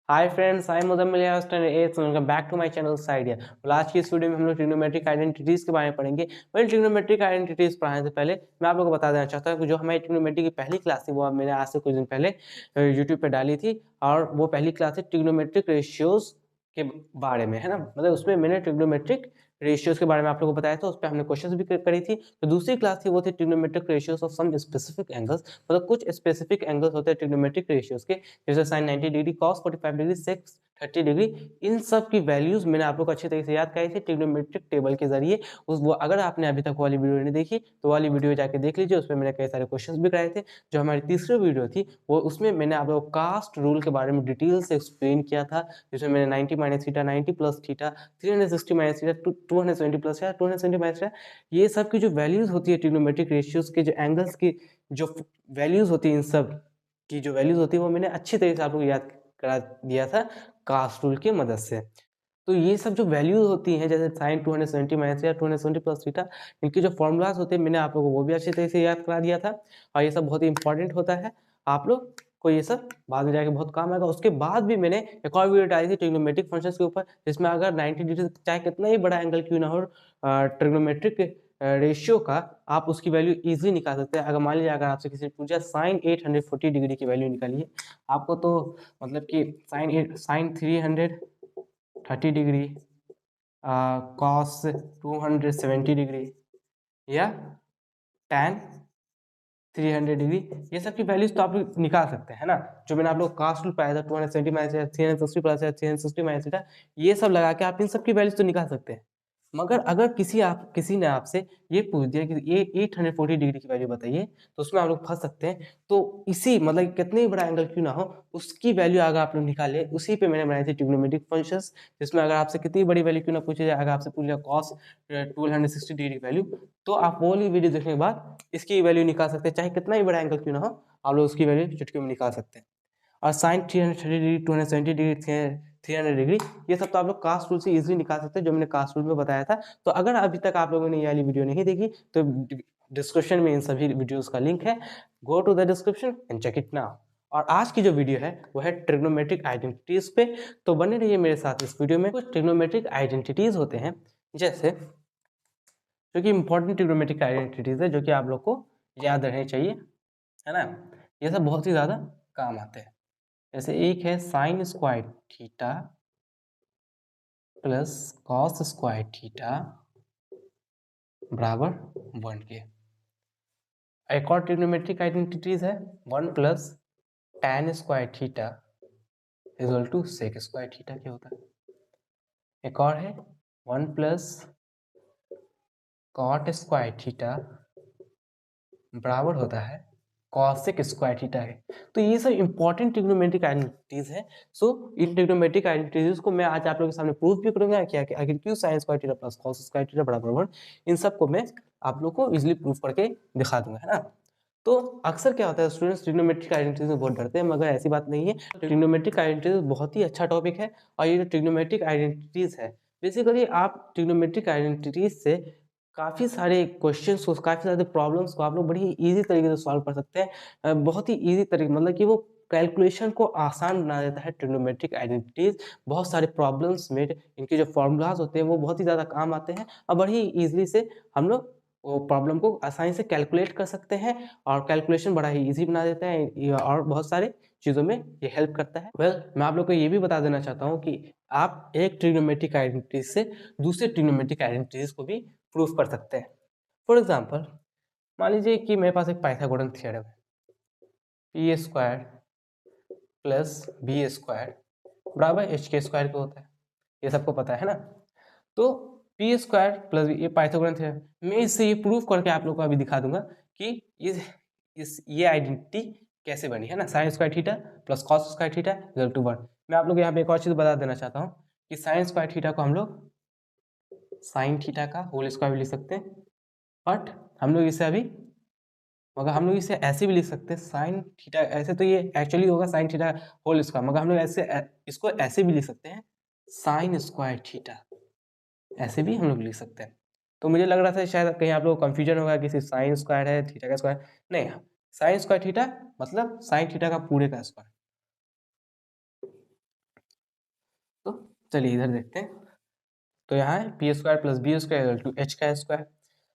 Hi friends, I am Muzammil standard 8 welcome back to my channel साइडिया। आज की इस वीडियो में हम लोग ट्रिग्नोमेट्रिक आइडेंटिटीज के बारे में पढ़ेंगे। ट्रिग्नोमेट्रिक आइडेंटिटीज पढ़ाने से पहले मैं आप लोगों को बता देना चाहता हूँ कि जो हमारी ट्रिग्नोमेट्री की पहली क्लास थी वो मैंने आज से कुछ दिन पहले यूट्यूब पे डाली थी। और वो पहली क्लास है ट्रिग्नोमेट्रिक रेशियोज के बारे में, है ना। मतलब उसमें मैंने ट्रिग्नोमेट्रिक रेशियोज के बारे में आप लोगों को बताया था, उस पर हमने क्वेश्चंस भी करी थी। तो दूसरी क्लास थी वो थी trigonometric ratios of some specific angles, मतलब कुछ स्पेसिफिक एंगल्स होते हैं ट्रिग्नोमेट्रिक रेशियोज के, जैसे साइन 90 डिग्री, कॉस 45 डिग्री, सेक 30 डिग्री। इन सब की वैल्यूज मैंने आप लोग को अच्छी तरीके से याद कराई थी ट्रिग्नोमेट्रिक टेबल के जरिए। वो अगर आपने अभी तक वाली वीडियो नहीं देखी तो वाली वीडियो जाके देख लीजिए, उसमें मैंने कई सारे क्वेश्चंस भी कराए थे। जो हमारी तीसरी वीडियो थी वो उसमें मैंने आप लोग कास्ट रूल के बारे में डिटेल से एक्सप्लेन किया था, जिसमें मैंने 90 minus theta, 90 plus theta, 360 minus theta, 270 plus theta, 270 minus theta, ये सब की जो वैल्यूज होती है ट्रिग्नोमेट्रिक रेशियोज के, जो एंगल्स की जो वैल्यूज होती है, इन सब की जो वैल्यूज होती है वो मैंने अच्छी तरीके से आप लोग याद करा दिया था कास्ट रूल की मदद से। तो ये सब जो वैल्यूज होती हैं, जैसे साइन 270 माइनस या 270 प्लस थीटा, इनके जो फॉर्मूलाज होते हैं मैंने आप लोगों को वो भी अच्छी तरीके से याद करा दिया था। और ये सब बहुत ही इंपॉर्टेंट होता है, आप लोग को ये सब बाद में जाके बहुत काम आएगा। उसके बाद भी मैंने एक और वीडियो डाली थी ट्रिग्नोमेट्रिक फंक्शंस के ऊपर, जिसमें अगर 90 डिग्री चाहे कितना ही बड़ा एंगल क्यों ना हो, ट्रिग्नोमेट्रिक रेशियो का आप उसकी वैल्यू इजीली निकाल सकते हैं। अगर मान लीजिए अगर आपसे किसी ने पूछा साइन 840 डिग्री की वैल्यू निकालिए, आपको तो मतलब कि साइन 330 डिग्री, कॉस 270 डिग्री या टैन 300 डिग्री, ये सब की वैल्यूज तो आप लोग निकाल सकते हैं ना। जो मैंने आप लोग कास्ट रूल पाया था 270 माइनस 360 प्लस 360 माइनस थीटा, ये सब लगा के आप इन सब की वैल्यूज तो निकाल सकते हैं। मगर अगर किसी ने आपसे ये पूछ दिया कि ये 840 डिग्री की वैल्यू बताइए, तो उसमें आप लोग फंस सकते हैं। तो इसी मतलब कितने ही बड़ा एंगल क्यों ना हो, उसकी वैल्यू अगर आप लोग निकाले, उसी पे मैंने बनाई थी ट्रिग्नोमेट्रिक फंक्शंस, जिसमें अगर आपसे कितनी बड़ी वैल्यू क्यों ना पूछी जाए, अगर आपसे पूछ लिया कॉस 1260 डिग्री वैल्यू, तो आप वो वाली वीडियो देखने के बाद इसकी वैल्यू निकाल सकते हैं, चाहे कितना ही बड़ा एंगल क्यों ना हो, आप लोग उसकी वैल्यू चुटकी में निकाल सकते हैं। और साइन 330 डिग्री, 270 डिग्री, 300 डिग्री, ये सब तो आप लोग कास्ट रूल से इजीली निकाल सकते हैं, जो मैंने कास्ट रूल में बताया था। तो अगर अभी तक आप लोगों ने ये वाली वीडियो नहीं देखी तो डिस्क्रिप्शन में इन सभी वीडियोस का लिंक है, go to the description and check it now. और आज की जो वीडियो है वो है ट्रिग्नोमेट्रिक आइडेंटिटीज पे। तो बने रहिए मेरे साथ इस वीडियो में। कुछ ट्रिग्नोमेट्रिक आइडेंटिटीज होते हैं, जैसे जो कि इंपॉर्टेंट ट्रिग्नोमेट्रिक आइडेंटिटीज है, जो कि आप लोग को याद रहनी चाहिए, है ना। ये सब बहुत ही ज्यादा काम आते हैं। जैसे एक है sine square theta plus cos square theta बराबर 1 के। एक और ट्रिग्नोमेट्रिक आइडेंटिटीज है 1 plus tan square theta equal to sec square theta क्या होता है। एक और है 1 प्लस कॉट स्क्वायर थीटा बराबर होता है कॉसेक स्क्वायर थीटा है। तो ये सब इंपॉर्टेंट ट्रिग्नोमेट्रिक आइडेंटिटीज है। सो इन ट्रिग्नोमेट्रिक आइडेंटिटीज को मैं आज आप लोगों के सामने प्रूव भी करूंगा कि आखिर क्यों sign square theta plus cos square theta बराबर 1, इन सब को मैं आप लोग को इजीली प्रूव करके दिखा दूंगा, है ना। तो अक्सर क्या होता है, स्टूडेंट्स ट्रिग्नोमेट्रिक आइडेंटिटीज में बहुत डरते हैं, मगर ऐसी बात नहीं है। ट्रिग्नोमेट्रिक आइडेंटिटीज बहुत ही अच्छा टॉपिक है। और ये जो ट्रिग्नोमेट्रिक आइडेंटिटीज है, बेसिकली आप ट्रिग्नोमेट्रिक आइडेंटिटीज से काफ़ी सारे क्वेश्चंस को, काफ़ी सारे प्रॉब्लम्स को आप लोग बड़ी ही ईजी तरीके से सॉल्व कर सकते हैं। बहुत ही ईजी तरीके, मतलब कि वो कैलकुलेशन को आसान बना देता है ट्रिग्नोमेट्रिक आइडेंटिटीज। बहुत सारे प्रॉब्लम्स में इनके जो फॉर्मूलाज होते हैं वो बहुत ही ज़्यादा काम आते हैं, और बड़ी ही ईजिली से हम लोग वो प्रॉब्लम को आसानी से कैलकुलेट कर सकते हैं, और कैलकुलेशन बड़ा ही ईजी बना देता है, और बहुत सारे चीज़ों में ये हेल्प करता है। मैं आप लोग को ये भी बता देना चाहता हूँ कि आप एक ट्रिग्नोमेट्रिक आइडेंटिटीज से दूसरे ट्रिग्नोमेट्रिक आइडेंटिटीज को भी प्रूफ कर सकते हैं। फॉर एग्जाम्पल, मान लीजिए कि मेरे पास एक पाइथागोरन थ्योरम है, P square plus B square बराबर एच के स्क्वायर को होता है, ये सबको पता है ना। तो पी स्क्वायर प्लस ये पाइथागोरन थ्योरम, मैं इससे ये प्रूफ करके आप लोग को अभी दिखा दूंगा कि ये आइडेंटिटी कैसे बनी, है ना। Sine square theta plus cos square theta equal to 1। मैं आप लोग यहाँ पे एक और चीज़ बता देना चाहता हूँ कि साइन स्क्वायर थीटा को हम लोग साइन थीटा का होल स्क्वायर भी लिख सकते हैं, बट हम लोग इसे अभी, मगर हम लोग इसे ऐसे भी लिख सकते हैं साइन थीटा, ऐसे तो ये एक्चुअली होगा साइन थीटा होल स्क्वायर, मगर हम लोग ऐसे इसको ऐसे भी लिख सकते हैं साइन स्क्वायर थीटा, ऐसे भी हम लोग लिख सकते हैं। तो मुझे लग रहा था शायद कहीं आप लोग को कंफ्यूजन होगा कि सिर्फ साइन स्क्वायर है थीटा का स्क्वायर, नहीं। साइन स्क्वायर थीटा मतलब साइन थीटा का पूरे का स्क्वायर। तो चलिए इधर देखते हैं। तो यहाँ है P square plus B square equal to H का स्क्वायर।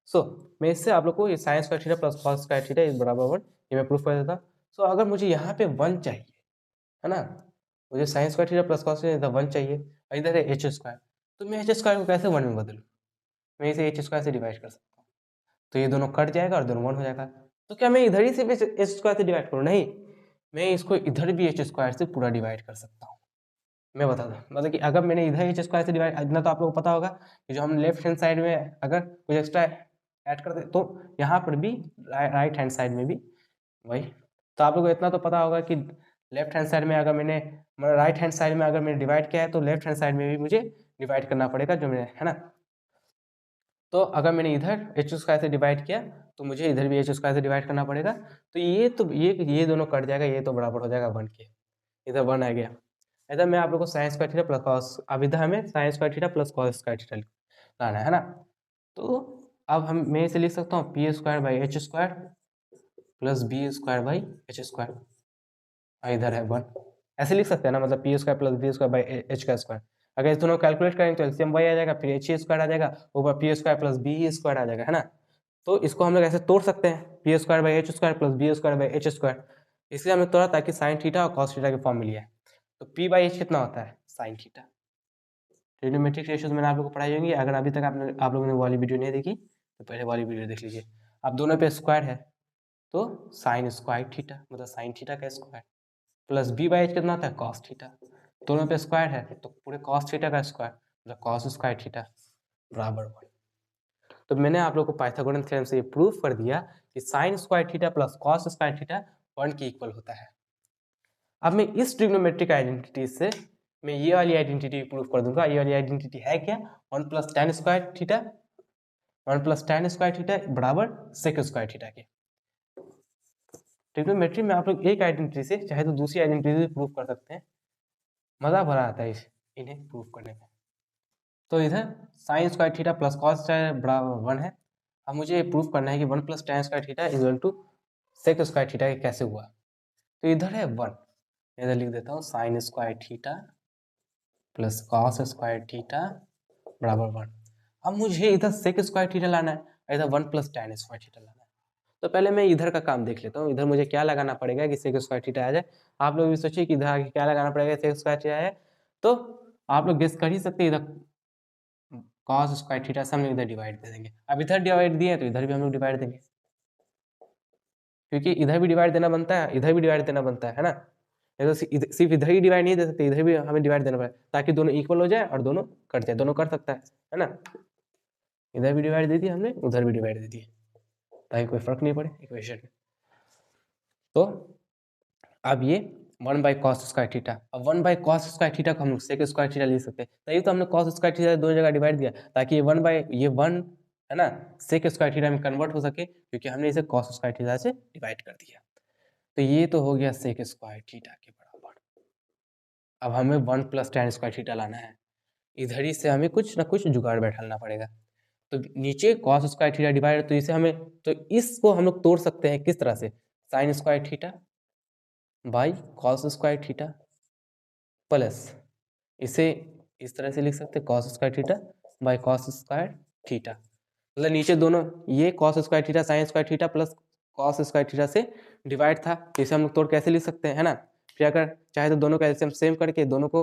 सो मैं इससे आप लोग को ये sine square theta plus cos square theta is बराबर 1 ये मैं प्रूफ कर देता। सो अगर मुझे यहाँ पे 1 चाहिए, है ना, मुझे sign square theta plus cos theta 1 चाहिए और इधर है एच स्क्वायर, तो मैं एच स्क्वायर को कैसे 1 में बदलूँ? मैं इसे एच स्क्वायर से डिवाइड कर सकता हूँ, तो ये दोनों कट जाएगा और दोनों 1 हो जाएगा। तो क्या मैं इधर ही सिर्फ एच स्क्वायर से डिवाइड करूँ? नहीं, मैं इसको इधर भी एच स्क्वायर से पूरा डिवाइड कर सकता हूँ। मैं बता दूँ, मतलब कि अगर मैंने इधर एच स्क्वायर से डिवाइड, इतना तो आप लोगों को पता होगा कि जो हम लेफ्ट हैंड साइड में अगर कुछ एक्स्ट्रा ऐड कर दे तो यहाँ पर भी राइट हैंड साइड में भी वही। तो आप लोगों को इतना तो पता होगा कि लेफ्ट हैंड साइड में अगर मैंने राइट हैंड साइड में अगर मैंने डिवाइड किया है तो लेफ्ट हैंड साइड में भी मुझे डिवाइड करना पड़ेगा जो मैंने, है ना। तो अगर मैंने इधर एच स्क्वायर से डिवाइड किया तो मुझे इधर भी एच स्क्वायर से डिवाइड करना पड़ेगा। तो ये दोनों कट जाएगा, ये तो बराबर हो जाएगा 1 के, इधर 1 आ गया। इधर मैं आप लोग को sign square theta plus cos, अब इधर हमें sign square theta plus cos square theta लाना है ना। तो अब मैं इसे लिख सकता हूँ P square by H square plus B square by H square, इधर है 1, ऐसे लिख सकते हैं ना, मतलब P square plus B square by H का स्क्वायर। अगर इस दोनों कैलकुलेट करेंगे तो एलसीएम वही आ जाएगा, फिर एच स्क्वायर आ जाएगा, ऊपर P square plus B square आ जाएगा, है ना। तो इसको हम लोग ऐसे तोड़ सकते हैं, P square by H square plus B square by H square, इसलिए हमने तोड़ा ताकि साइन थीटा और कॉस थीटा की फॉर्म मिली है। तो पी बाई एच कितना होता है? Sine theta. ट्रिग्नोमेट्रिक रेशियोज मैंने आप लोगों को पढ़ाई होंगी, अगर अभी तक आप लोगों ने वाली वीडियो नहीं देखी तो पहले वाली वीडियो देख लीजिए। अब दोनों पे स्क्वायर है तो साइन स्क्वायर थीटा, मतलब साइन थीटा का square, plus B by H कितना होता है? Cos theta. दोनों पे स्क्वायर है तो पूरे कॉस थीटा का स्क्वायर, मतलब कॉस स्क्वायर थीटा बराबर 1। तो मैंने आप लोग को पाइथागोरन थ्योरम से ये प्रूफ कर दिया कि sine square theta plus cos square theta 1 के इक्वल होता है। अब मैं इस ट्रिग्नोमेट्रिक आइडेंटिटी से मैं ये वाली आइडेंटिटी प्रूफ कर दूंगा। ये वाली आइडेंटिटी है क्या? 1 plus tan square theta, 1 plus tan square theta बराबर सेक स्क्वायर थीटा के। ट्रिग्नोमेट्री में आप लोग एक आइडेंटिटी से चाहे तो दूसरी आइडेंटिटी से प्रूफ कर सकते हैं, मजा भरा आता है इन्हें प्रूफ करने में। तो इधर sign square theta plus cos square बराबर 1 है। अब मुझे प्रूफ करना है कि 1 plus tan square theta equal to sec square theta कैसे हुआ। तो इधर है 1, इधर लिख देता हूँ sign square theta plus cos square theta बराबर 1। अब मुझे इधर सेक स्क्वायर थीटा लाना है, इधर 1 प्लस टेन स्क्वायर थीटा लाना है। तो पहले मैं इधर का काम देख लेता हूँ, इधर मुझे क्या लगाना पड़ेगा कि सेक स्क्वायर थीटा आ जाए। आप लोग भी सोचिए कि इधर आगे क्या लगाना पड़ेगा सेक स्क्वायर थीटा आए, तो आप लोग गेस कर ही सकते हैं, इधर कॉस स्क्वायर थीटा से हम लोग इधर डिवाइड दे देंगे। अब इधर डिवाइड दिए तो इधर भी हम लोग डिवाइड देंगे, क्योंकि इधर भी डिवाइड देना बनता है, इधर भी डिवाइड देना बनता है ना। तो सिर्फ इधर ही डिवाइड नहीं दे सकते, इधर भी हमें डिवाइड देना पड़ेगा ताकि दोनों इक्वल हो जाए और दोनों कट जाए, दोनों कर सकता है ना। इधर भी डिवाइड दे दिया हमने, उधर भी डिवाइड दे दिए ताकि कोई फर्क नहीं पड़े इक्वेशन में। तो अब ये 1 बाई कॉस स्क्वायर थीटा, अब 1 बाई कॉस स्क्वायर थीटा को हम लोग सेक स्क्वायर थीटा लिख सकते हैं, तभी तो हमने कॉस स्क्वायर थीटा दो जगह डिवाइड दिया ताकि ये 1 बाई ये 1 है ना सेक स्क्वायर थीटा में कन्वर्ट हो सके, क्योंकि हमने इसे कॉस स्क्वायर थीटा से डिवाइड कर दिया। तो ये तो हो गया सेक स्क्वायर थीटा के बराबर। अब हमें 1 प्लस टेन स्क्वायर थीटा लाना है, इधर ही से हमें कुछ ना कुछ जुगाड़ बैठाना पड़ेगा। तो नीचे कॉस स्क्वायर थीटा डिवाइड, तो इसे हमें, तो इसको हम लोग तोड़ सकते हैं किस तरह से? Sign square theta by cos square theta plus इसे इस तरह से लिख सकते हैं cos square theta by cos square theta, मतलब नीचे दोनों ये cos square theta sine square theta plus cos square theta से डिवाइड था, तो इसे हम लोग तोड़ कैसे लिख सकते हैं, है ना। फिर अगर चाहे तो दोनों का एलसीएम सेम करके दोनों को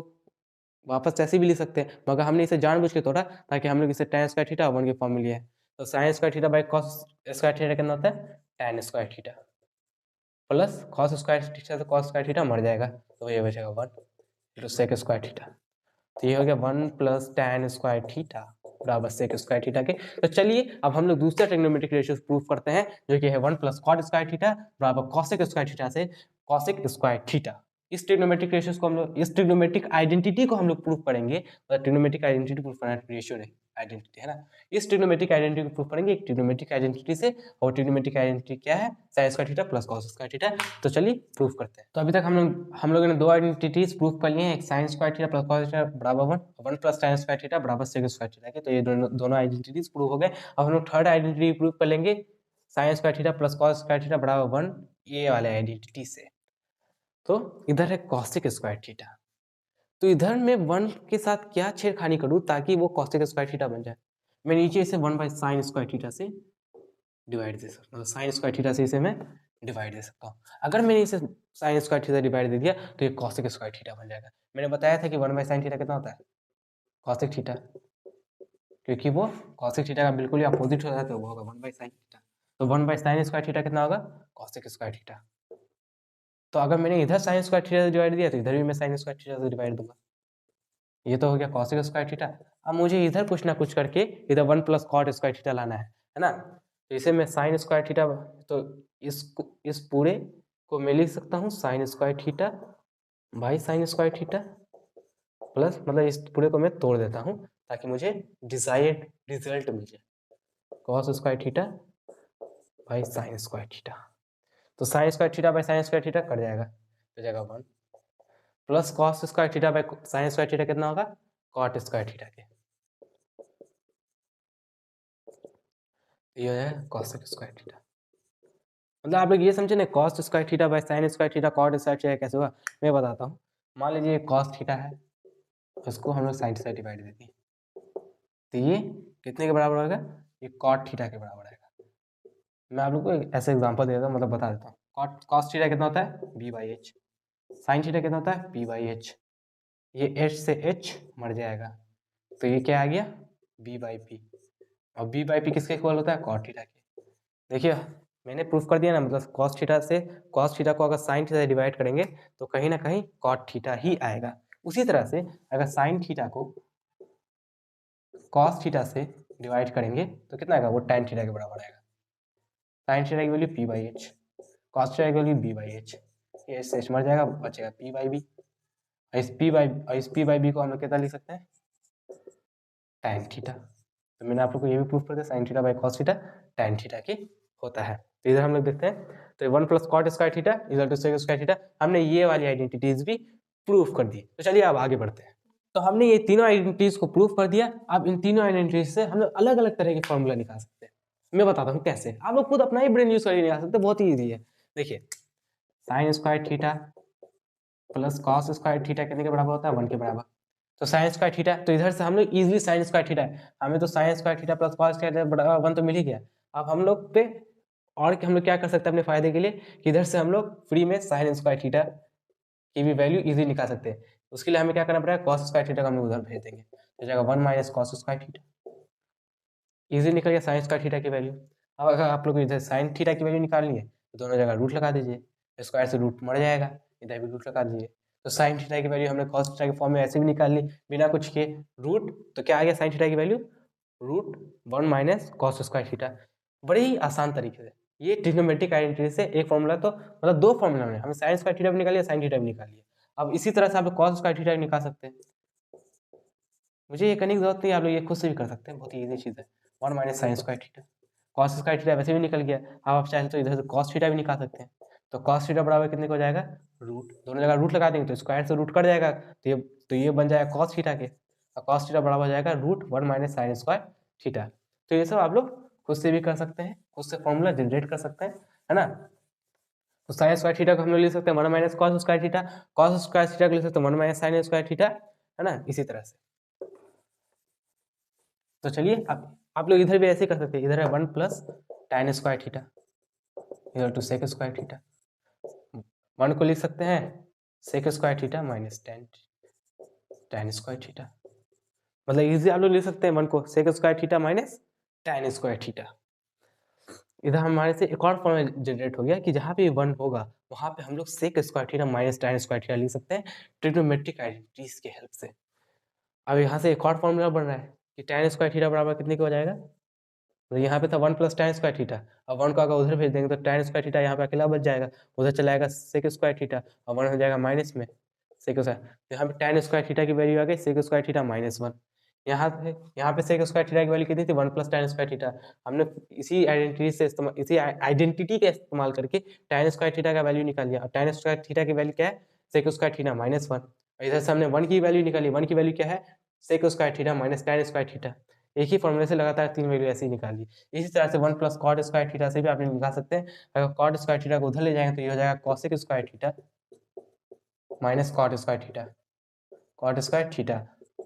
वापस ऐसे भी लिख सकते हैं, मगर हमने इसे जानबूझ के तोड़ा ताकि हम लोग इसे tan स्क्वायर थीटा 1 की फॉर्म में लिया है। तो sine square theta by cos square theta कितना होता है? tan square theta plus cos square theta से कॉस स्क्वायर थीटा मर जाएगा, तो ये बचेगा 1 इंटू सेक स्क्वायर थीटा। तो ये हो गया 1 प्लस tan स्क्वायर थीटा बराबर सेक स्क्वायर थीटा के। तो चलिए अब हम लोग दूसरा ट्रिग्नोमेट्रिक रेशियो प्रूफ करते हैं, जो कि है 1 प्लस कॉट स्क्वायर थीटा बराबर कॉसेक स्क्वायर थीटा से कॉसेक स्क्वायर थीटा। इस ट्रिग्नोमेट्रिक रेशियोज को हम लोग, इस ट्रिग्नोमेट्रिक आइडेंटिटी को हम लोग प्रूफ करेंगे, और ट्रिग्नोमेट्रिक आइडेंटिटी प्रूफ करना रेशियो नहीं आइडेंटिटी, है ना। इस ट्रिग्नोमेट्रिक आइडेंटिटी को प्रूफ करेंगे एक ट्रिग्नोमेट्रिक आइडेंटिटी से, और ट्रिग्नोमेट्रिक आइडेंटिटी क्या है? Sine square theta plus cos square theta. तो चलिए प्रूफ करते हैं। तो अभी तक हम लोगों ने दो आइडेंटिटीज प्रूफ कर लिए हैं, एक sign square theta plus cos theta बराबर 1 प्लस tan स्क्वायर थीटा बराबर सेक स्क्वायर थीटा के। तो ये दोनों आइडेंटिटीज प्रूफ हो गए। अब हम लोग थर्ड आइडेंटिटी प्रूफ कर लेंगे sign square theta plus cos square theta बराबर 1 ये वाले आइडेंटिटी से। तो इधर है कॉसेक स्क्वायर थीटा, तो इधर मैं 1 के साथ क्या छेड़खानी करूँ ताकि वो कॉसेक स्क्वायर थीटा बन जाए। मैं नीचे इसे 1 बाई साइन स्क्वायर थीटा से डिवाइड दे सकता हूँ, साइन स्क्वायर थीटा से इसे मैं डिवाइड दे सकता हूँ। अगर मैंने इसे साइन स्क्वायर थीटा डिवाइड दे दिया तो ये कॉसेक स्क्वायर थीटा बन जाएगा। मैंने बताया था कि 1 बाई साइन थीटा कितना होता है, कॉसेक थीटा, क्योंकि वो कॉसेक थीटा का बिल्कुल ही अपोजिट हो जाता है, तो वो होगा 1 बाई साइन थीटा। तो 1 बाई साइन स्क्वायर थीटा कितना होगा, कॉसेक स्क्वायर थीटा। तो अगर मैंने इधर साइन स्क्वायर थीटा से डिवाइड दिया तो इधर भी मैं साइन स्क्वायर थीटा से डिवाइड दूंगा। ये तो हो गया कॉसेक स्क्वायर थीटा। अब मुझे इधर कुछ ना कुछ करके इधर 1 प्लस कॉट स्क्वायर थीटा लाना है ना। तो इसे मैं साइन स्क्वायर थीटा, तो इस पूरे को मैं लिख सकता हूँ sign square theta by sine square theta plus, मतलब इस पूरे को मैं तोड़ देता हूँ ताकि मुझे डिजायर्ड रिजल्ट मिल जाए, cos square theta by sine square theta. तो sine square theta by sine square theta cut जाएगा, तो जाएगा 1 plus cos square theta by sine square theta कितना होगा, कॉट स्क्वायर थीटा के, ये है कॉसेक स्क्वायर थीटा। मतलब आप लोग ये समझे ना, cos square theta by sine square theta cot square theta कैसे हुआ, मैं बताता हूँ। मान लीजिए कॉस थीटा है, उसको हम लोग साइन से डिवाइड देते हैं, तो ये कितने के बराबर होगा, ये कॉट थीटा के बराबर आएगा। मैं आप लोग को ऐसे एग्जांपल देता हूँ, मतलब बता देता हूँ। कॉट कॉस थीटा कितना होता है, B by H. Sine theta कितना होता है, पी बाई एच। ये एच से एच मर जाएगा, तो ये क्या आ गया, बी बाई पी। और बी बाई पी किसके इक्वल होता है, कॉट थीटा के। देखिए मैंने प्रूफ कर दिया ना, मतलब कॉस थीटा से, कॉस थीटा को अगर साइन थीटा से डिवाइड करेंगे तो कहीं ना कहीं कॉट थीटा ही आएगा। उसी तरह से अगर साइन थीटा को कॉस थीटा से डिवाइड करेंगे तो कितना आएगा, वो टैन थीटा के बराबर आएगा। साइन थीटा की value P by H, cos theta की वैल्यू बी बाई एच। ये एच मर जाएगा, बचेगा पी बाई बी। इस पी बाई बी को हम लोग कितना लिख सकते हैं, टैन थीटा। तो मैंने आप लोग को ये भी प्रूफ कर दिया, sign theta by cos theta tan theta की होता है। तो इधर हम लोग देखते हैं, तो 1 plus cot square theta equal to sec square theta, हमने ये वाली आइडेंटिटीज भी प्रूफ कर दी। तो चलिए अब आगे बढ़ते हैं। तो हमने ये तीनों आइडेंटिटीज को प्रूफ कर दिया। अब इन तीनों आइडेंटिटीज से हम लोग अलग अलग तरह के फॉर्मूला निकाल सकते हैं। मैं बताता हूँ कैसे, आप लोग खुद अपना ही ब्रेन यूज करके निकाल सकते हैं, बहुत ही ईजी है। देखिए sign square theta plus cos square theta कितने के बराबर होता है, 1 के बराबर। तो साइन स्क्वायर थीटा, तो इधर से हम लोग इजिली साइन स्क्वायर थीटा है, हमें तो sine square theta plus cos square theta 1 तो मिल ही गया। अब हम लोग पे और हम लोग क्या कर सकते हैं अपने फायदे के लिए, कि इधर से हम लोग फ्री में साइन स्क्वायर थीटा की भी वैल्यू इजी निकाल सकते हैं। उसके लिए हमें क्या करना पड़ेगा, कॉस स्क्वायर थीटा को हम लोग उधर भेज देंगे, तो जाएगा 1 minus cos square theta. Easy निकल गया साइन स्क्वायर थीटा की वैल्यू। अब अगर आप लोग इधर साइन थीटा की वैल्यू निकालनी है तो दोनों जगह रूट लगा दीजिए, स्क्वायर से रूट मर जाएगा, इधर भी रूट लगा दीजिए। तो साइन थीटा की वैल्यू हमने कॉस थीटा के फॉर्म में ऐसे भी निकाल ली बिना कुछ किए, रूट, तो क्या आ गया साइन थीटा की value, root 1 minus cos square theta. बड़े ही आसान तरीके से ये ट्रिग्नोमेट्रिक आइडेंटिटी से एक फॉर्मूला, तो मतलब दो फॉर्मूला में हमें साइन स्क्वायर थीटा भी निकाल लिया, साइन थीटा भी निकाल लिया। अब इसी तरह से आप कॉस स्क्वायर थीटा भी निकाल सकते हैं। मुझे ये करने की जरूरत नहीं, आप लोग ये खुद से भी कर सकते हैं, बहुत ही ईजी चीज़ है। 1 minus sine square theta, cos square theta वैसे भी निकल गया। अब आप चाहें तो इधर से कॉस थीटा भी निकाल सकते हैं। तो कॉस थीटा बराबर कितने को हो जाएगा, रूट, दोनों जगह रूट लगा देंगे तो स्क्वायर से रूट कट जाएगा, तो ये बन जाएगा कॉस थीटा के, और कॉस थीटा बराबर हो जाएगा root 1 minus sine square theta. तो ये सब आप लोग खुद से भी कर सकते हैं, खुद से फॉर्मूला जनरेट कर सकते हैं, है ना। तो साइन स्क्वायर थीटा को हम लोग लिख सकते हैं 1 minus cos square theta, cos square theta को लिख सकते हैं 1 माइनस साइन स्क्वायर थीटा, है ना, इसी तरह से। तो चलिए आप लोग इधर भी ऐसे कर सकते हैं, इधर है 1 प्लस tan स्क्वायर थीटा इधर टू सेक स्क्वायर थीटा, 1 को लिख सकते हैं sec square theta minus tan square theta, मतलब इजी आप लोग लिख सकते हैं 1 को sec square theta minus tan square theta. इधर हमारे से एक और फॉर्मूला जनरेट हो गया कि जहाँ पे 1 होगा वहाँ पे हम लोग sec square theta minus tan square theta लिख सकते हैं ट्रिग्नोमेट्रिक आइडेंटिटीज के हेल्प से। अब यहाँ से एक और फॉर्मूला बन रहा है कि tan स्क्वायर थीटा बराबर कितने का हो जाएगा, तो यहाँ पे था 1 प्लस tan स्क्वायर थीटा, अब 1 को अगर उधर भेज देंगे तो tan स्क्वायर थीटा यहाँ पे अकेला बच जाएगा, उधर चला जाएगा सेक स्क्वायर थीटा और 1 हो जाएगा माइनस में सेक स्क्वायर। तो यहाँ पे tan स्क्वायर थीटा की वैल्यू आ गई सेक स्क्वायर थीटा माइनस 1। यहाँ पे सेक स्क्वायर थीटा की वैल्यू कितनी थी, 1 प्लस tan स्क्वायर थीटा। हमने इसी आइडेंटिटी से इस्तेमाल, इसी आइडेंटिटी का इस्तेमाल करके tan स्क्वायर थीटा का वैल्यू निकाल लिया, और tan स्क्वायर थीटा की वैल्यू क्या है, सेक स्क्वायर थीटा माइनस 1। इधर से हमने 1 की वैल्यू निकाली, 1 की वैल्यू क्या है, sec square theta minus tan square theta. एक ही फॉर्मूले से लगातार 3 वैल्यू ऐसे ही निकाल ली। इसी तरह से 1 प्लस कॉट स्क्वायर थीटा से भी आप निकाल सकते हैं। अगर कॉट स्क्वायर थीटा को उधर ले जाएंगे तो ये हो जाएगा cosec square theta minus cot square theta. Cot square theta,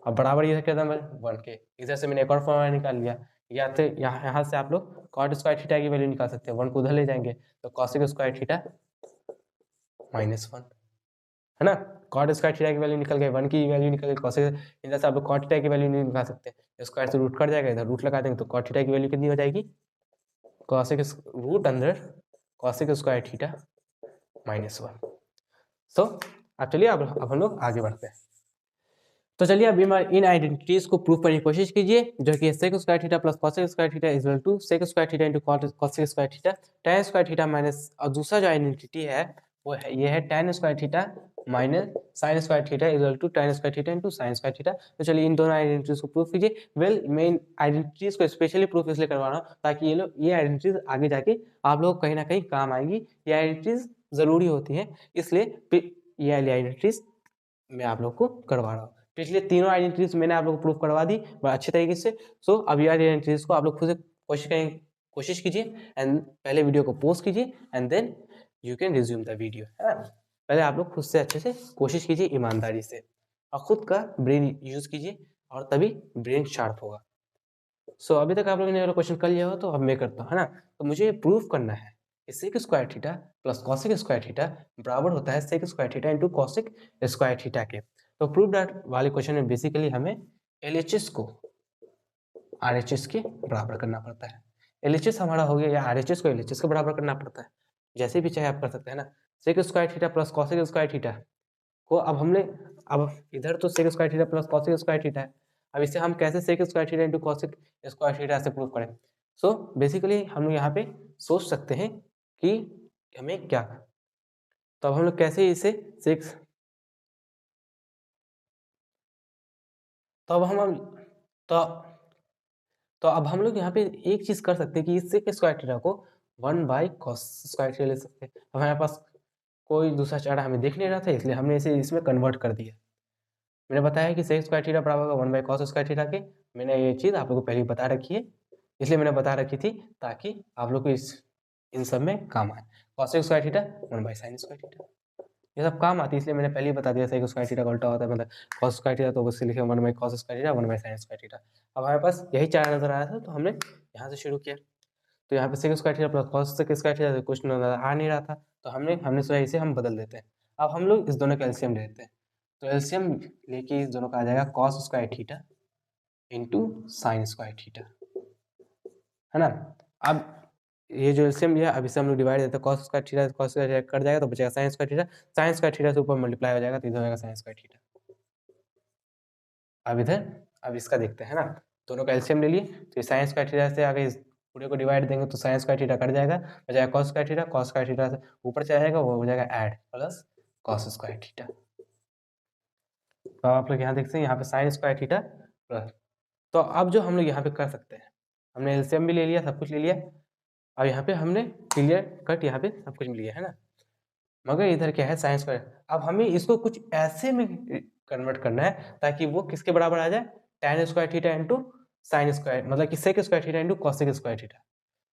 अब बराबर इधर क्या था 1 के, इधर से मैंने एक और फॉर्मूला निकाल लिया, या तो यहाँ से आप लोग कॉट स्क्वायर थीटा की वैल्यू निकाल सकते हैं, 1 को उधर ले जाएंगे तो कॉसेक स्क्वायर थीटा -1, है ना। कॉट स्क्वायर थीटा की वैल्यू निकल गई, 1 की वैल्यू निकल गई, कॉसेक, इधर से आप लोग कॉट थीटा की वैल्यू नहीं निकाल सकते, स्क्वायर से रूट कट जाएगा, इधर रूट लगा देंगे तो कॉट थीटा की वैल्यू कितनी हो जाएगी, कॉसेक रूट अंदर कॉसेक स्क्वायर थीटा -1। सो अब चलिए अब हम लोग आगे बढ़ते हैं। तो चलिए अब इन आइडेंटिटीज को प्रूव करने की कोशिश कीजिए, जो कि sec square theta plus cosec square theta is equal to sec square theta into cosec square theta tan square theta minus, और दूसरा जो आइडेंटिटी है वो है ये है tan square theta minus sine square theta is equal to tan square theta into sine square theta. तो चलिए इन दोनों आइडेंटिटीज को प्रूव कीजिए। वेल मैं इन आइडेंटिटीज को स्पेशली प्रूफ इसलिए करवा रहा हूँ ताकि ये आइडेंटिटीज आगे जाके आप लोग कहीं ना कहीं काम आएंगी, ये आइडेंटिटीज जरूरी होती है, इसलिए ये आइडेंटिटीज मैं आप लोग को करवा रहा हूँ। पिछले तीनों आइडेंटिटीज मैंने आप लोग को प्रूफ करवा दी बड़ा अच्छे तरीके से। सो अब ये आइडेंटिटीज को आप लोग खुद से कोशिश कीजिए एंड पहले वीडियो को पॉज कीजिए and then you can resume the video, है ना। पहले आप लोग खुद से अच्छे से कोशिश कीजिए, ईमानदारी से, और खुद का ब्रेन यूज कीजिए और तभी ब्रेन शार्प होगा। सो अभी तक आप लोगों ने क्वेश्चन कर लिया हो तो अब मैं करता हूँ, है ना। तो मुझे प्रूफ करना है sec square theta plus cosec square theta बराबर होता है sec square theta into cosec square theta के। तो प्रूफ दैट वाले क्वेश्चन में बेसिकली हमें LHS को RHS के बराबर करना पड़ता है। LHS हमारा हो गया या RHS को LHS के बराबर करना पड़ता है, जैसे भी चाहे आप कर सकते हैं ना। Sec square theta plus cosec square theta को अब इधर तो sec square theta plus cosec square theta है, अब इसे हम कैसे sec square theta into cosec square theta से प्रूव करें। सो बेसिकली हम लोग यहाँ पे सोच सकते हैं कि हमें क्या, तो अब हम लोग कैसे इसे सेक्स, तो अब हम तो तो अब हम लोग यहाँ पे एक चीज कर सकते हैं कि इस सेक स्क्वायर थीटा को 1 बाई कॉस स्क्वायर थीटा ले सकते हैं। अब हमारे पास कोई दूसरा चारा हमें दिख नहीं रहा था, इसलिए हमने इसे इसमें कन्वर्ट कर दिया। मैंने बताया कि सेक स्क्वायर थीटा बराबर होगा 1 बाई कॉस स्क्वायर थीटा के, मैंने ये चीज़ आप लोगों को पहले बता रखी है, इसलिए मैंने बता रखी थी ताकि आप लोग को इन सब में काम आए। Cosec square theta 1 by sine square theta, ये सब काम आती है, इसलिए मैंने पहले ही बता दिया सेक स्क्वायर थीटा का उल्टा होता है मतलब कॉस स्क्वायर थीटा, तो उससे लिखे 1 by cos square theta 1 by sine square theta. अब हमारे पास यही चारा नजर आया था तो हमने यहाँ से शुरू किया। तो यहाँ पे sec square theta plus cos square theta से कुछ नजर आ नहीं रहा था, तो हमने सोचा इसे हम बदल देते हैं। अब हम लोग इस दोनों का एलसीएम ले लेते हैं, तो एलसीएम लेके इस दोनों का आ जाएगा cos square theta into sine square theta, है ना। अब ये जो एलसीएम लिया, अब इसे हम लोग डिवाइड देते हैं, cos square theta cos square theta cut जाएगा तो बचेगा sign square theta, sign square theta से ऊपर मल्टीप्लाई हो जाएगा तो इधर हो जाएगा साइन स्क्वायर थीटा। अब इसका देखते हैं ना, दोनों का एलसीएम ले लिए, तो साइन स्क्वायर थीटा से आगे इस पूरे को डिवाइड देंगे तो साइन स्क्वायर थीटा कट जाएगा, बचाएगा कॉस स्क्वायर थीटा से ऊपर चला जाएगा, वो हो जाएगा add plus cos square theta. तो आप लोग यहाँ देखते हैं यहाँ पे साइन स्क्वायर थीटा प्लस, तो अब जो हम लोग यहाँ पे कर सकते हैं, हमने एलसीएम भी ले लिया, सब कुछ ले लिया, अब यहाँ पे हमने क्लियर कट यहाँ पे सब कुछ मिल गया, है ना। मगर इधर क्या है साइन स्क्वायर, अब हमें इसको कुछ ऐसे में कन्वर्ट करना है ताकि वो किसके बराबर आ जाए, tan square theta into sine square, मतलब कि sec square theta into cosec square theta.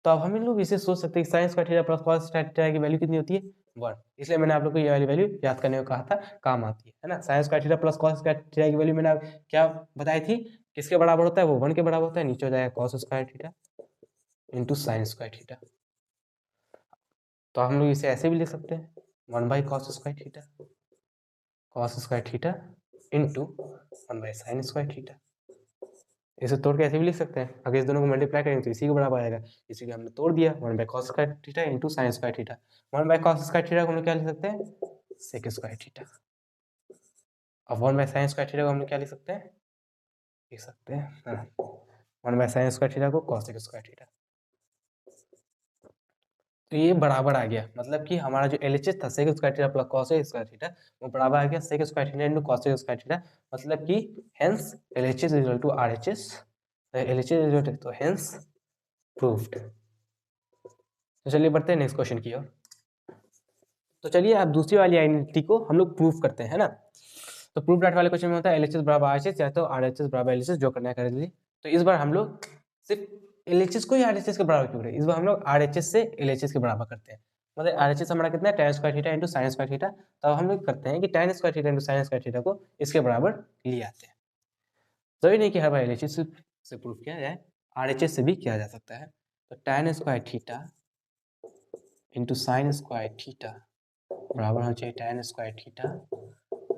तो अब हम लोग इसे सोच सकते हैं कि sine square theta plus cos square theta की वैल्यू कितनी होती है 1, इसलिए मैंने आप लोग को ये वाली वैल्यू याद करने को कहा था, काम आती है ना। Sine square theta plus cos square theta की वैल्यू मैंने क्या बताई थी, किसके बराबर होता है, वो 1 के बराबर होता है, नीचे हो जाएगा cos square theta into sine square theta. तो हम लोग इसे ऐसे भी लिख सकते हैं 1 by cos square theta into 1 by sine square theta. इसे तोड़ के ऐसे भी लिख सकते हैं, अगर इस दोनों को मल्टीप्लाई करेंगे तो इसी के बराबर आएगा, इसीलिए हमने तोड़ दिया 1 by cos square theta into sine square theta. 1 by cos square theta को हम लोग क्या लिख सकते हैं, सेक स्क्वायर थीटा, अब 1 बाई साइन स्क्वायर थीटा को हम लोग क्या लिख सकते हैं, 1 बाई साइन स्क्वायर थीटा को कॉसेक स्क्वायर थीटा। तो ये बराबर आ गया, मतलब कि हमारा जो LHS था sec square theta plus cosec square theta, वो बराबर आ गया sec square theta into cosec square theta, मतलब कि hence LHS is equal to RHS, LHS is equal to, तो हेंस प्रूव्ड। तो चलिए बढ़ते हैं नेक्स्ट क्वेश्चन की ओर। तो चलिए अब दूसरी वाली आइडेंटिटी को हम लोग प्रूव करते हैं, है ना। तो प्रूफ दैट वाले क्वेश्चन में होता है LHS बराबर RHS या तो RHS बराबर LHS, जो करना है कर लीजिए। तो इस बार हम लोग सिर्फ LHS को ही RHS के बराबर क्यों करें, इस बार हम लोग RHS से LHS के बराबर करते हैं। मतलब RHS हमारा कितना है, tan square theta into sine square theta. तो अब हम लोग करते हैं कि tan square theta into sine square theta को इसके बराबर ले आते हैं। जरूरी नहीं कि हर बार LHS से प्रूफ किया जाए, RHS से भी किया जा सकता है। तो tan square theta into sine square theta बराबर होना चाहिए tan square theta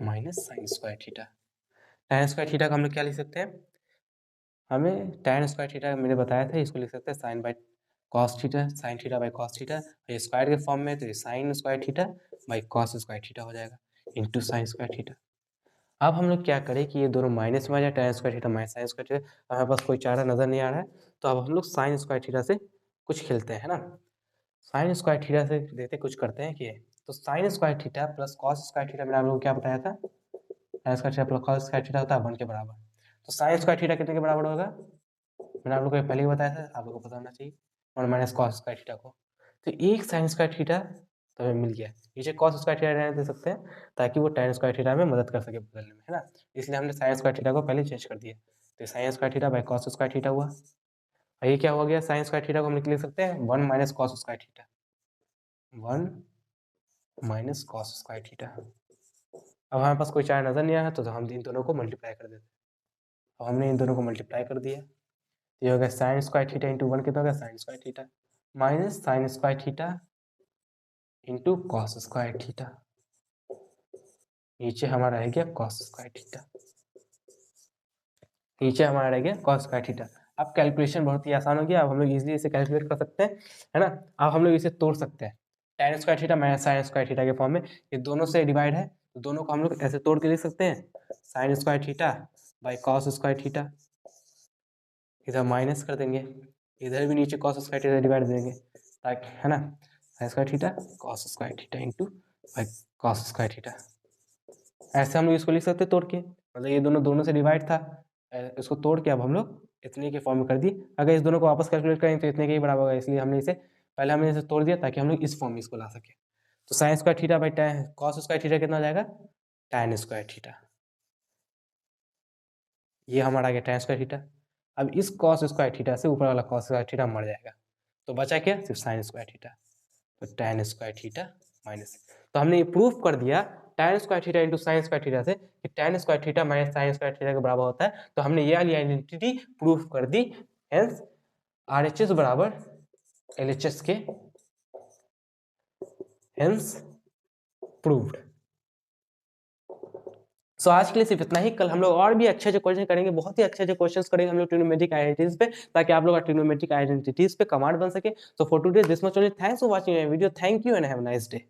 minus sine square theta. tan square theta का हम लोग क्या लिख सकते हैं, हमें tan स्क्वायर थीटा मैंने बताया था, इसको लिख सकते हैं sine by cos theta, sine theta by cos theta. ये स्क्वायर के फॉर्म में तो ये sine square theta by cos square theta हो जाएगा इंटू साइन स्क्वायर थीटा। अब हम लोग क्या करें कि ये दोनों माइनस में आ जाए, tan square theta minus sine square theta. हमारे पास कोई चारा नज़र नहीं आ रहा है, तो अब हम लोग साइन स्क्वायर थीटा से कुछ खेलते हैं, है ना। साइन स्क्वायर थीटा से देते कुछ करते हैं कि, तो sine square theta plus cos square theta मैंने आप लोगों को क्या बताया था, sign square theta plus cos square theta होता है 1 के बराबर। तो साइन स्क्वायर थीटा कितने के बराबर होगा, मैंने आप लोगों को पहले ही बताया था, आप लोगों को पता होना चाहिए, 1 माइनस कॉस स्क्वायर थीटा को। तो एक साइन स्क्वायर थीटा तो हमें मिल गया, नीचे कॉस स्क्वायर थीटा रहने दे सकते हैं ताकि वो tan स्क्वायर थीटा में मदद कर सके बदलने में, है ना। इसलिए हमने साइन स्क्वायर थीटा को पहले चेंज कर दिया। तो sine square theta by cos square theta हुआ, और ये क्या हो गया, साइन स्क्वायर थीटा को हम लिख सकते हैं 1 minus cos square theta, 1 minus cos square theta. अब हमारे पास कोई चार नज़र नहीं आया तो हम इन दोनों को मल्टीप्लाई कर देते हैं। अब हमने इन दोनों को मल्टीप्लाई कर दिया, ये हो गया साइन स्क्वायर थीटा इंटू 1 कितना हो गया, sign square theta minus sine square theta into cos square theta, नीचे हमारा रह गया कॉस स्क्वायर थीटा, नीचे हमारा रह गया कॉस स्क्वायर थीटा। अब कैलकुलेशन बहुत ही आसान हो गया, अब हम लोग इजीली इसे कैलकुलेट कर सकते हैं, है ना। अब हम लोग इसे तोड़ सकते हैं, tan square theta minus sine square theta के फॉर्म में, ये दोनों से डिवाइड है तो दोनों को हम लोग ऐसे तोड़ के लिख सकते हैं, sign square theta by cos square theta, इधर माइनस कर देंगे, इधर भी नीचे कॉस स्क्वायर थीटा डिवाइड देंगे ताकि, है ना, sine square theta cos square theta into by cos square theta. ऐसे हम लोग इसको लिख सकते हैं तोड़ के, मतलब ये दोनों से डिवाइड था, इसको तोड़ के अब हम लोग इतने के फॉर्म में कर दिए। अगर इस दोनों को वापस कैलकुलेट करें तो इतने के ही बराबर होगा, इसलिए हमने इसे पहले हमने इसे तोड़ दिया ताकि हम लोग इस फॉर्म में इसको ला सके। तो sine square theta by tan cos square theta कितना हो जाएगा, tan स्क्वायर थीटा, ये हमारा आ गया tan स्क्वायर थीटा। अब इस कॉस स्क्वायर थीटा से ऊपर वाला कॉस स्क्वायर थीटा मर जाएगा, तो बचा क्या, सिर्फ साइन स्क्वायर थीटा, तो tan स्क्वायर थीटा माइनस। तो हमने ये प्रूफ कर दिया tan square theta into sine square theta से कि tan square theta minus sine square theta के बराबर होता है। तो हमने ये वाली आइडेंटिटी प्रूफ कर दी, हेंस RHS बराबर LHS के, हेंस प्रूव्ड। सो आज के लिए सिर्फ इतना ही, कल हम लोग और भी अच्छे अच्छे क्वेश्चन करेंगे, बहुत ही अच्छे अच्छे क्वेश्चंस करेंगे हम लोग ट्रिग्नोमेट्रिक आइडेंटिटीज पे, ताकि आप लोग का ट्रिग्नोमेट्रिक आइडेंटिटीज पे कमांड बन सके। So for today this much only, thanks for watching my video, thank you and have a nice day.